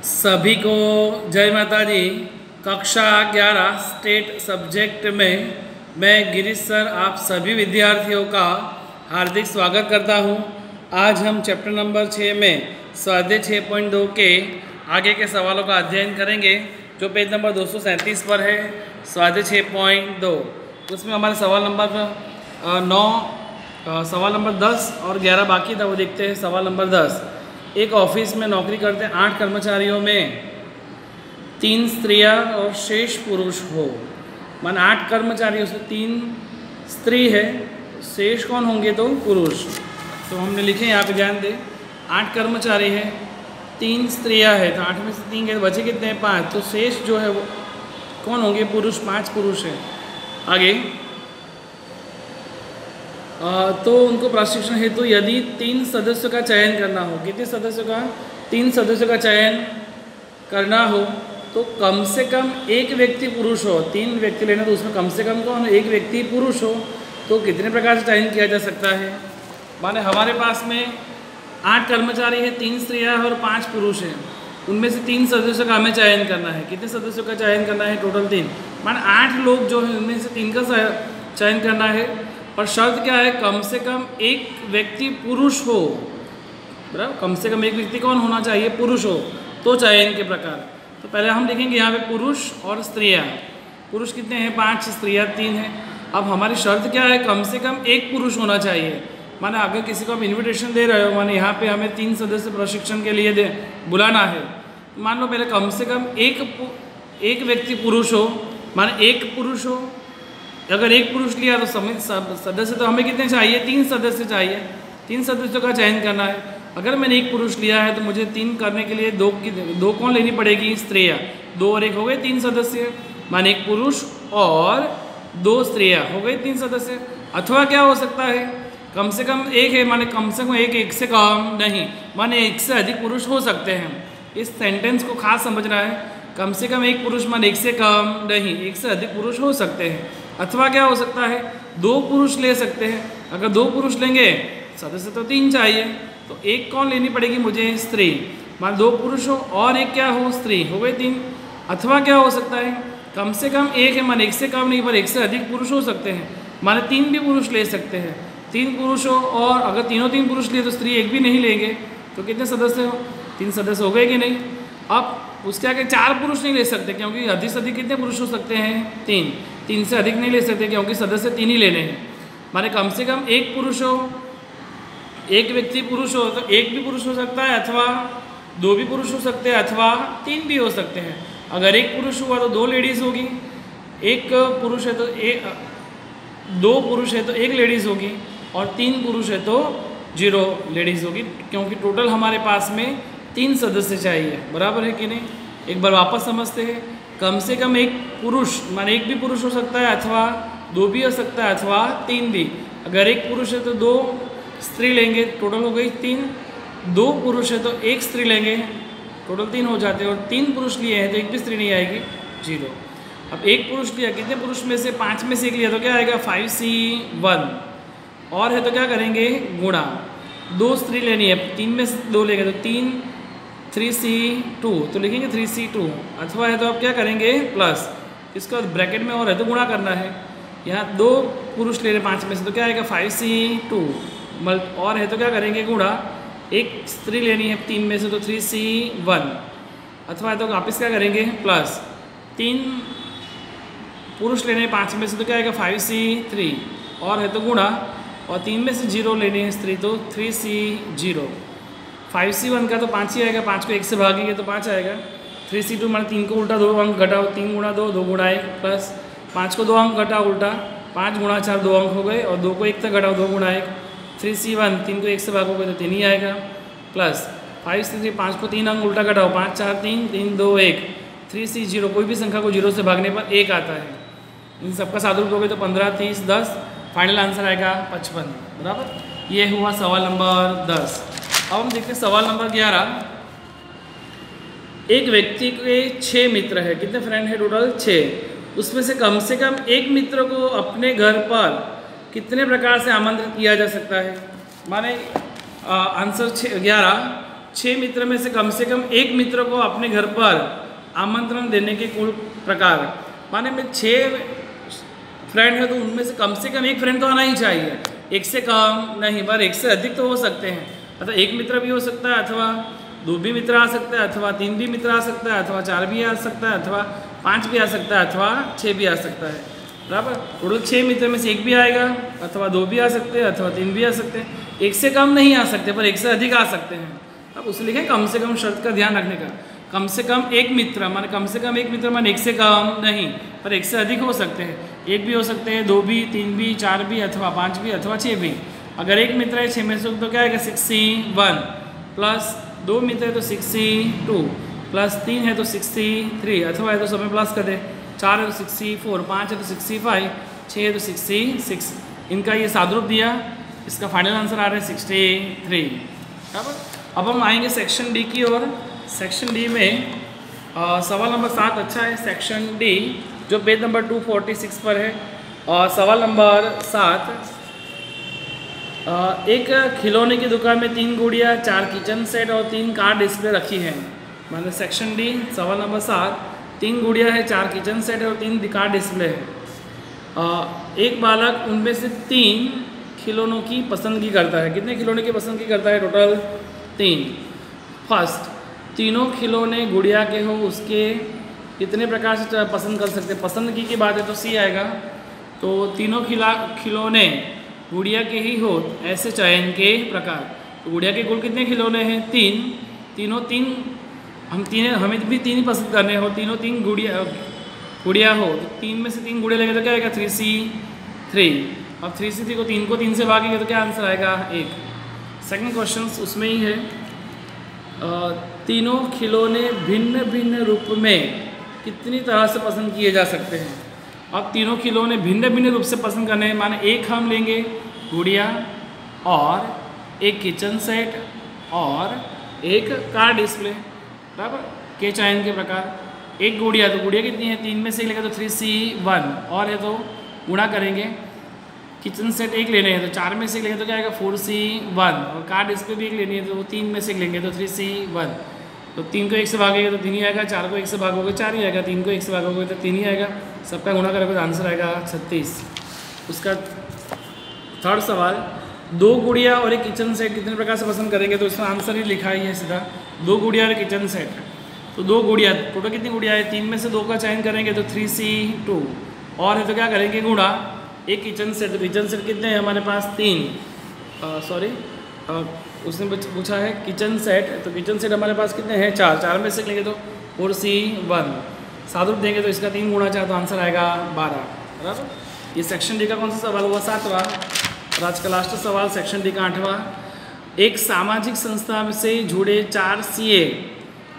सभी को जय माता दी। कक्षा 11 स्टेट सब्जेक्ट में मैं गिरीश सर आप सभी विद्यार्थियों का हार्दिक स्वागत करता हूं। आज हम चैप्टर नंबर 6 में स्वाध्याय 6.2 के आगे के सवालों का अध्ययन करेंगे, जो पेज नंबर 237 पर है। स्वाध्याय 6.2 उसमें हमारे सवाल नंबर 9, सवाल नंबर 10 और 11 बाकी था, वो देखते हैं। सवाल नंबर 10, एक ऑफिस में नौकरी करते 8 कर्मचारियों में 3 स्त्रियां और शेष पुरुष हो। मान 8 कर्मचारी, उसमें 3 स्त्री है, शेष कौन होंगे? तो पुरुष। तो हमने लिखे यहाँ पे, ध्यान दे, 8 कर्मचारी है, 3 स्त्रियां है, तो 8 में से 3 गए, बचे कितने हैं? 5। तो शेष जो है वो कौन होंगे? पुरुष। 5 पुरुष है। आगे तो उनको प्रशिक्षण हेतु यदि 3 सदस्यों का चयन करना हो, कितने सदस्यों का? 3 सदस्यों का चयन करना हो तो कम से कम एक व्यक्ति पुरुष हो। 3 व्यक्ति लेना, तो उसमें कम से कम कौन? एक व्यक्ति पुरुष हो। तो कितने प्रकार से चयन किया जा सकता है? माने हमारे पास में 8 कर्मचारी है, 3 स्त्रियाँ और 5 पुरुष हैं। उनमें से 3 सदस्यों का हमें चयन करना है। कितने सदस्यों का चयन करना है? टोटल 3। माने 8 लोग जो है, उनमें से 3 का चयन करना है, पर शर्त क्या है? कम से कम एक व्यक्ति पुरुष हो। बराबर, कम से कम एक व्यक्ति कौन होना चाहिए? पुरुष हो। तो चयन के प्रकार, तो पहले हम देखेंगे यहाँ पे पुरुष और स्त्रियाँ। पुरुष कितने हैं? 5, स्त्रियाँ 3 हैं। अब हमारी शर्त क्या है? कम से कम एक पुरुष होना चाहिए। माने अगर किसी को आप इन्विटेशन दे रहे हो, माने यहाँ पे हमें 3 सदस्य प्रशिक्षण के लिए बुलाना है, मान लो पहले कम से कम एक व्यक्ति पुरुष हो। माने एक पुरुष हो। अगर एक पुरुष लिया तो सदस्य तो हमें कितने चाहिए? 3 सदस्य चाहिए। 3 सदस्यों का चयन करना है। अगर मैंने एक पुरुष लिया है तो मुझे 3 करने के लिए 2 कौन लेनी पड़ेगी? स्त्रियाँ। 2 और 1 हो गए 3 सदस्य। माने एक पुरुष और 2 स्त्रियाँ हो गए 3 सदस्य। अथवा क्या हो सकता है? कम से कम एक है, माने कम से कम एक से कम नहीं, माने 1 से अधिक पुरुष हो सकते हैं। इस सेंटेंस को खास समझना है। कम से कम एक पुरुष, माने 1 से कम नहीं, 1 से अधिक पुरुष हो सकते हैं। अथवा क्या हो सकता है? 2 पुरुष ले सकते हैं। अगर 2 पुरुष लेंगे, सदस्य तो 3 चाहिए, तो एक कौन लेनी पड़ेगी मुझे? स्त्री। मान 2 पुरुष हो और एक क्या हो? स्त्री। हो गए 3। अथवा क्या हो सकता है? कम से कम एक है, मान 1 से कम नहीं, पर 1 से अधिक पुरुष हो सकते हैं। माने 3 भी पुरुष ले सकते हैं। 3 पुरुष हो, और अगर तीनों 3 पुरुष लिए तो स्त्री एक भी नहीं लेंगे, तो कितने सदस्य हो? 3 सदस्य हो गए कि नहीं? अब उसके आगे 4 पुरुष नहीं ले सकते, क्योंकि अधिक से अधिक कितने पुरुष हो सकते हैं? 3। 3 से अधिक नहीं ले सकते, क्योंकि सदस्य 3 ही लेने हैं। माने कम से कम एक पुरुष हो, एक व्यक्ति पुरुष हो, तो 1 भी पुरुष हो सकता है, अथवा 2 भी पुरुष हो सकते हैं, अथवा 3 भी हो सकते हैं। अगर 1 पुरुष हुआ तो 2 लेडीज़ होगी। 1 पुरुष है तो 2 पुरुष है तो 1 लेडीज़ होगी, और 3 पुरुष है तो 0 लेडीज़ होगी, क्योंकि टोटल हमारे पास में 3 सदस्य चाहिए। बराबर है कि नहीं? एक बार वापस समझते हैं। कम से कम एक पुरुष, माने 1 भी पुरुष हो सकता है, अथवा 2 भी हो सकता है, अथवा 3 भी। अगर 1 पुरुष है तो 2 स्त्री लेंगे, टोटल हो गई 3। 2 पुरुष है तो 1 स्त्री लेंगे, टोटल 3 हो जाते हैं। और 3 पुरुष लिए हैं तो 1 भी स्त्री नहीं आएगी, 0। अब 1 पुरुष लिया, कितने पुरुष में से? 5 में से 1 लिया, तो क्या आएगा? 5C1। और है तो क्या करेंगे? गुणा। 2 स्त्री लेनी है, 3 में से 2 लेंगे तो 3C2, तो लिखेंगे 3C2। अथवा है तो आप क्या करेंगे? प्लस। इसका ब्रैकेट में और है तो गुणा करना है। यहाँ 2 पुरुष ले रहे 5 में से, तो क्या आएगा? 5C2। और है तो क्या करेंगे? गुणा। 1 स्त्री लेनी है 3 में से, तो 3C1। अथवा है तो वापस क्या करेंगे? प्लस। 3 पुरुष लेने 5 में से, तो क्या आएगा? 5C3। और है तो गुणा, और 3 में से 0 लेनी है स्त्री, तो 3C0। 5C1 का तो 5 ही आएगा, 5 को 1 से भागेंगे तो 5 आएगा। 3C2 माने 3 को उल्टा 2 अंक घटाओ, 3 गुणा 2, 2 गुणा 1, प्लस 5 को 2 अंक घटाओ उल्टा, 5 गुणा 4 2 अंक हो गए, और 2 को 1 तक घटाओ, 2 गुणा 1। 3C1 3 को 1 से भागोगे तो 3 ही आएगा, प्लस 5C3 5 को 3 अंक उल्टा घटाओ, 5 4 3 3 2 1। 3C0 कोई भी संख्या को 0 से भागने पर 1 आता है। इन सबका सादुरूप हो गए तो 15 30 10, फाइनल आंसर आएगा 55। बराबर। ये हुआ सवाल नंबर 10। अब हम देखते हैं सवाल नंबर 11। एक व्यक्ति के 6 मित्र है। कितने फ्रेंड है? टोटल 6। उसमें से कम एक मित्र को अपने घर पर कितने प्रकार से आमंत्रित किया जा सकता है? माने आंसर 11 6 मित्र में से कम एक मित्र को अपने घर पर आमंत्रण देने के कुल प्रकार, माने में 6 फ्रेंड है तो उनमें से कम एक फ्रेंड तो आना ही चाहिए, एक से कम नहीं, पर एक से अधिक तो हो सकते हैं। अतः एक मित्र भी हो सकता है, अथवा 2 भी मित्र आ सकता है, अथवा 3 भी मित्र आ सकता है, अथवा 4 भी आ सकता है, अथवा 5 भी आ सकता है, अथवा 6 भी आ सकता है। बराबर, टोटल 6 मित्र में से एक भी आएगा, अथवा 2 भी आ सकते हैं, अथवा 3 भी आ सकते हैं। एक से कम नहीं आ सकते, पर एक से अधिक आ सकते हैं। अब उसे लिखें कम से कम शर्त का ध्यान रखने का। कम से कम एक मित्र माने कम से कम एक मित्र माने एक से कम नहीं, पर एक से अधिक हो सकते हैं। एक भी हो सकते हैं, 2 भी, 3 भी, 4 भी, अथवा 5 भी, अथवा 6 भी। अगर एक मित्र है 6 में से तो क्या आएगा 61, प्लस 2 मित्र है तो 62, प्लस 3 है तो 63, अथवा है तो सब में प्लस कर दे, 4 है तो 64, 5 है तो 65, 6 है तो 66। इनका ये सादरूप दिया, इसका फाइनल आंसर आ रहा है 63। बराबर, अब हम आएंगे सेक्शन डी की ओर। सेक्शन डी में सवाल नंबर 7 अच्छा है। सेक्शन डी जो पेज नंबर 246 पर है, और सवाल नंबर 7, एक खिलौने की दुकान में 3 गुड़िया, 4 किचन सेट और 3 कार डिस्प्ले रखी हैं। मतलब सेक्शन डी सवाल नंबर 7, 3 गुड़िया है, 4 किचन सेट है और 3 कार डिस्प्ले है। एक बालक उनमें से 3 खिलौनों की पसंदगी करता है। कितने खिलौने की पसंदगी करता है? टोटल 3। फर्स्ट, तीनों खिलौने गुड़िया के हो, उसके कितने प्रकार से पसंद कर सकते हैं? पसंदगी की बात है तो सी आएगा। तो तीनों खिलौने गुड़िया के ही हो, ऐसे चयन के प्रकार। तो गुड़िया के कुल कितने खिलौने हैं? 3। तीनों 3, हमें भी 3 ही पसंद करने हो। तीनों 3 गुड़िया हो, तो 3 में से 3 गुड़िया लेंगे तो क्या आएगा? 3C3। अब 3C3 को 3 से भागेंगे तो क्या आंसर आएगा? 1। सेकंड क्वेश्चन उसमें ही है। तीनों खिलौने भिन्न भिन्न रूप में कितनी तरह से पसंद किए जा सकते हैं? अब तीनों खिलौने भिन्न भिन्न रूप से पसंद करने हैं, माने एक हम लेंगे गुड़िया और एक किचन सेट और एक कार डिस्प्ले। बराबर, के चयन के प्रकार। एक गुड़िया, तो गुड़िया कितनी है? 3 में से एक लेंगे तो 3C1, और है तो गुणा करेंगे। किचन सेट एक लेने हैं तो 4 में से एक लेंगे तो क्या आएगा? 4C1, और कार डिस्प्ले भी एक लेनी है तो 3 में से एक लेंगे तो 3C1। तो 3 को 1 से भागेंगे तो 3 ही आएगा, 4 को 1 से भागोगे 4 ही आएगा, 3 को 1 से भागोगे तो 3 ही आएगा। सबका गुणा करोगे तो आंसर आएगा 36। उसका थर्ड सवाल, 2 गुड़िया और एक किचन सेट कितने प्रकार से पसंद करेंगे? तो इसका आंसर ही लिखा ही है सीधा, 2 गुड़िया और किचन सेट। तो 2 गुड़िया, टोटल कितनी गुड़िया है? 3 में से 2 का चयन करेंगे तो 3C2, और है तो क्या करेंगे? गुणा एक किचन सेट। तो किचन सेट कितने हैं हमारे पास? 3। उसने पूछा है किचन सेट, तो किचन सेट हमारे पास कितने हैं? 4। 4 में से लेंगे तो 4C1, सादरूप देंगे तो इसका 3 गुणा 4 तो आंसर आएगा 12। बराबर, ये सेक्शन डी का कौन सा सवाल हुआ? 7वां। और आज का लास्ट सवाल सेक्शन डी का 8वां। एक सामाजिक संस्था से जुड़े 4 CA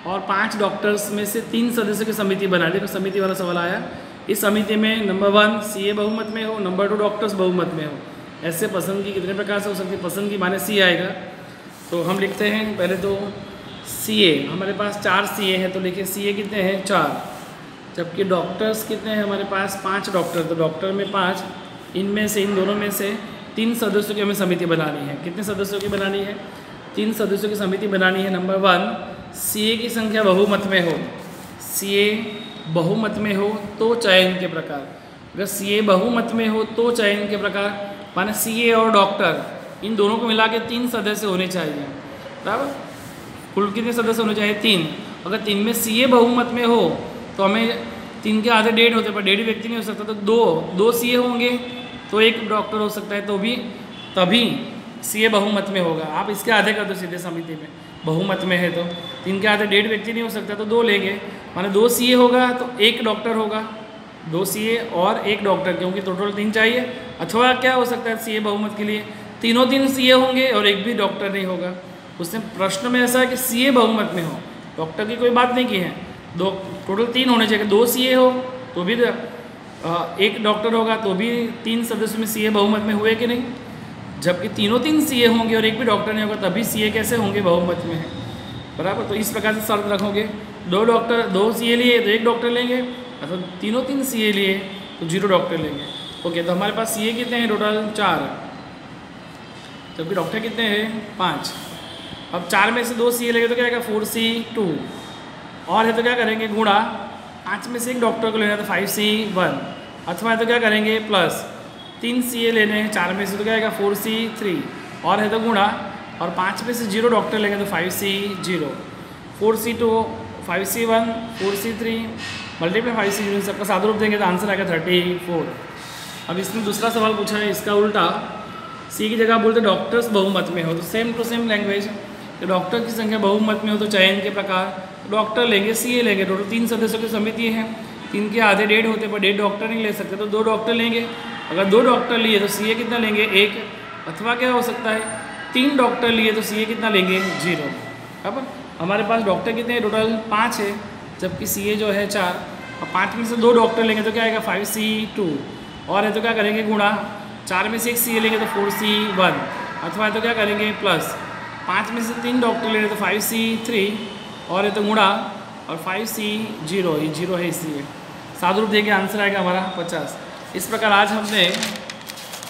और 5 डॉक्टर्स में से 3 सदस्यों की समिति बना। देखो समिति वाला सवाल आया। इस समिति में नंबर 1 CA बहुमत में हो, नंबर 2 डॉक्टर्स बहुमत में हो। ऐसे पसंदगी कितने प्रकार से हो सकती है? पसंदगी माने C आएगा। तो हम लिखते हैं पहले तो CA, हमारे पास 4 CA हैं, तो लिखिए CA कितने हैं? 4। जबकि डॉक्टर्स कितने हैं हमारे पास? 5 डॉक्टर। तो डॉक्टर में 5, इनमें से इन दोनों में से 3 सदस्यों की हमें समिति बनानी है। कितने सदस्यों की बनानी है? 3 सदस्यों की समिति बनानी है। नंबर 1, CA की संख्या बहुमत में हो। CA बहुमत में हो तो चयन के प्रकार। अगर CA बहुमत में हो तो चयन के प्रकार, माने CA और डॉक्टर इन दोनों को मिला के 3 सदस्य होने चाहिए। बराबर, कुल कितने सदस्य होने चाहिए? 3। अगर 3 में CA बहुमत में हो तो हमें 3 के आधे 1.5 होते, पर 1.5 व्यक्ति नहीं हो सकता, तो 2 CA होंगे तो 1 डॉक्टर हो सकता है, तो भी तभी CA बहुमत में होगा। आप इसके आधे कर दो सीधे समिति में, बहुमत में है तो 3 के आधे 1.5 व्यक्ति नहीं हो सकता, तो 2 लेंगे, माने 2 CA होगा तो 1 डॉक्टर होगा। 2 CA और 1 डॉक्टर, क्योंकि टोटल 3 चाहिए। अथवा क्या हो सकता है CA बहुमत के लिए? 3 CA होंगे और 1 भी डॉक्टर नहीं होगा। उसने प्रश्न में ऐसा है कि CA बहुमत में हो, डॉक्टर की कोई बात नहीं की है। टोटल 3 होने चाहिए। 2 CA हो तो भी 1 डॉक्टर होगा, तो भी 3 सदस्य में CA बहुमत में हुए कि नहीं? जबकि 3 CA होंगे और 1 भी डॉक्टर नहीं होगा, तभी CA कैसे होंगे? बहुमत में है। बराबर, तो इस प्रकार से शर्त रखोगे। 2 CA लिए तो 1 डॉक्टर लेंगे, अथवा 3 CA लिए तो 0 डॉक्टर लेंगे। ओके, तो हमारे पास CA कितने हैं? टोटल 4, जबकि डॉक्टर कितने हैं? 5। अब 4 में से 2 सी ए लेंगे तो क्या आएगा 4C2, और है तो क्या करेंगे गुणा, 5 में से एक डॉक्टर को लेना है तो 5C1, अथवा है तो क्या करेंगे प्लस 3 सी ए लेने हैं 4 में से तो क्या आएगा 4C3, और है तो गुणा, और 5 में से 0 डॉक्टर लेंगे तो 5C0, 4C2 5C1 4C3 multiply 5C0, सबका सादा रूप देंगे तो आंसर आएगा 34। अब इसने दूसरा सवाल पूछा है, इसका उल्टा, सी की जगह बोलते डॉक्टर्स बहुमत में हो, तो सेम टू सेम लैंग्वेज, तो डॉक्टर की संख्या बहुमत में हो तो चयन के प्रकार, डॉक्टर लेंगे सी ए लेंगे, टोटल 3 सदस्यों की समिति है, 3 के आधे 1.5 होते पर 1.5 डॉक्टर नहीं ले सकते तो 2 डॉक्टर लेंगे, अगर 2 डॉक्टर लिए तो सी ए कितना लेंगे 1, अथवा क्या हो सकता है 3 डॉक्टर लिए तो सी ए कितना लेंगे 0। अब हमारे पास डॉक्टर कितने हैं टोटल 5 है, जबकि सी ए जो है 4, और 5 में से 2 डॉक्टर लेंगे तो क्या आएगा 5C2, और है तो क्या करेंगे गुणा, 4 में से 1 सी ए लेंगे तो 4C1, अथवा है तो क्या करेंगे प्लस, 5 में से 3 डॉक्टर लेंगे तो 5C3, और है तो गुणा, और 5C0, ये 0 है इसलिए सादू रूप देंगे, आंसर आएगा हमारा 50। इस प्रकार आज हमने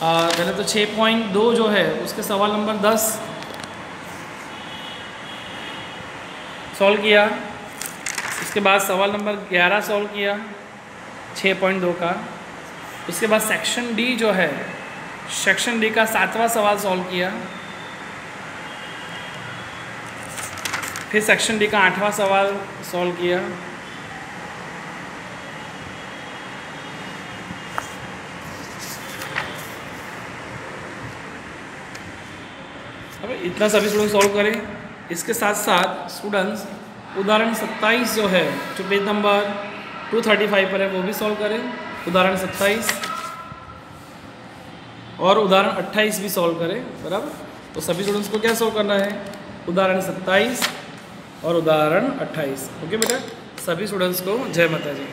पहले तो 6.2 जो है उसके सवाल नंबर 10 सॉल्व किया, उसके बाद सवाल नंबर 11 सॉल्व किया 6.2 का, उसके बाद सेक्शन डी जो है, सेक्शन डी का 7वां सवाल सॉल्व किया, फिर सेक्शन डी का 8वां सवाल सॉल्व किया, अब इतना सभी स्टूडेंट सॉल्व करें। इसके साथ साथ स्टूडेंट्स उदाहरण 27 जो है, जो पेज नंबर 235 पर है, वो भी सॉल्व करें, उदाहरण 27, और उदाहरण 28 भी सॉल्व करें, बराबर। तो सभी स्टूडेंट्स को क्या सॉल्व करना है, उदाहरण 27 और उदाहरण 28। ओके बेटा, सभी स्टूडेंट्स को जय माता जी।